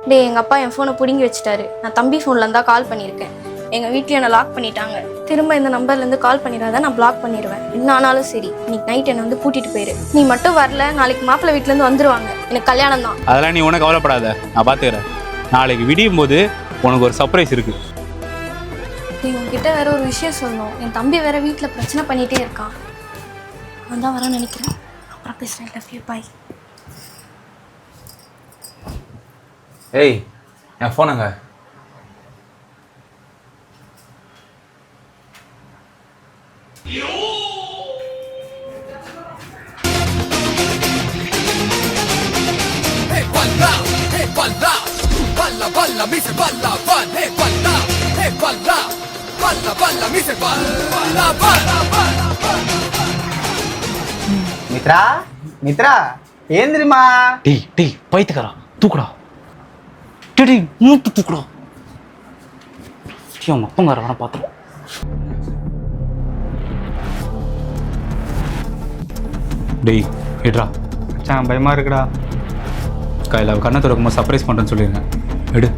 டேய் எங்கள் அப்பா என் ஃபோனை பிடுங்கி வச்சுட்டாரு. நான் தம்பி ஃபோனில் இருந்தால் கால் பண்ணியிருக்கேன். எங்கள் வீட்டில் என்னை லாக் பண்ணிட்டாங்க. திரும்ப இந்த நம்பர்லேருந்து கால் பண்ணிடாத, நான் பிளாக் பண்ணிடுவேன். என்ன ஆனாலும் சரி, இன்னைக்கு நைட் என்னை வந்து கூட்டிகிட்டு போயிரு. நீ மட்டும் வரல, நாளைக்கு மாப்பிள்ளை வீட்டிலேருந்து வந்துருவாங்க. எனக்கு கல்யாணம் தான். அதெல்லாம் நீ ஒன்றும் கவலைப்படாத, நான் பார்த்துக்கிறேன். நாளைக்கு விடியும் போது உனக்கு ஒரு சர்ப்ரைஸ் இருக்குது. நீ உங்ககிட்ட வேற ஒரு விஷயம் சொல்லணும். என் தம்பி வேற வீட்டில் பிரச்சனை பண்ணிகிட்டே இருக்கான். நான் தான் வரேன்னு நினைக்கிறேன். அப்புறம் பேசுகிறேன். லவ் யூ, பாய். ஏய், என் ஃபோனுங்க. மித்ரா மித்ரா ஏன் தெரியுமா? டேய் டேய் பைத்துக்கறா, தூக்குடா. டேய் டேய் மூட்டு தூக்குடா. ஐயோ மப்பங்கார வர பாத்துறோம். டேய் எடுடா. மச்சான் பயமா இருக்குடா. கையில் அவள் கண்ணை திறக்கும்போது சர்ப்ரைஸ் பண்ணுறேன்னு சொல்லிடுங்க. எடு.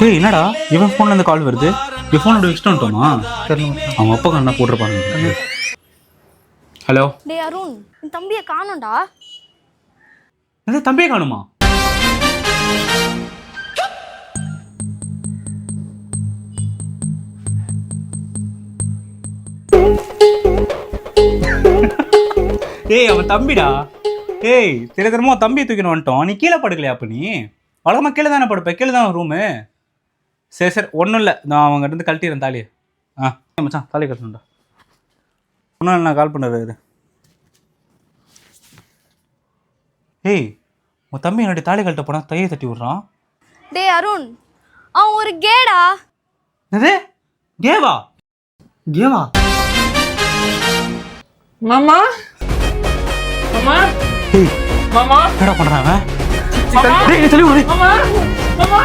ஏய் என்னடா இவன் ஃபோன்ல இருந்து கால் வருது? இவன் ஃபோனோட எக்ஸ்ட்ரா வந்துட்டோமா? அவங்க அப்பா கண்ணா போட்டிருப்பாங்க. ஹலோ. டேய் அருண், என் தம்பியை காணோம்டா. அது தம்பியை காணுமா? ஏய் அவன் தம்பிடா. ஏய் தினமும் தம்பியை தூக்கின்னு வந்துட்டோம். நீ கீழே படுக்கலையா? அப்ப நீ வழக்கமாக கீழே தானே படுப்பேன். கீழே தான் ரூமு. சரி சரி ஒன்றும் இல்லை, நான் அவங்ககிட்ட இருந்து கழட்டிடுறேன் தாலியை. மச்சான் தாலி கட்டணும்டா. ஒன்றும் இல்லை, நான் கால் பண்ணுறது. ஏய் உன் தம்பி என்னுடைய தாலி கழட்ட போனால் தையை தட்டி விட்றான். டேய் அருண், அவன் ஒரு கேடா. என்னது கேவா? கேவா? மாமா மாமா ஏய் மாமா என்னடா பண்ணுறான் அவன்? மாமா டேய் சொல்லி விடு. மாமா மாமா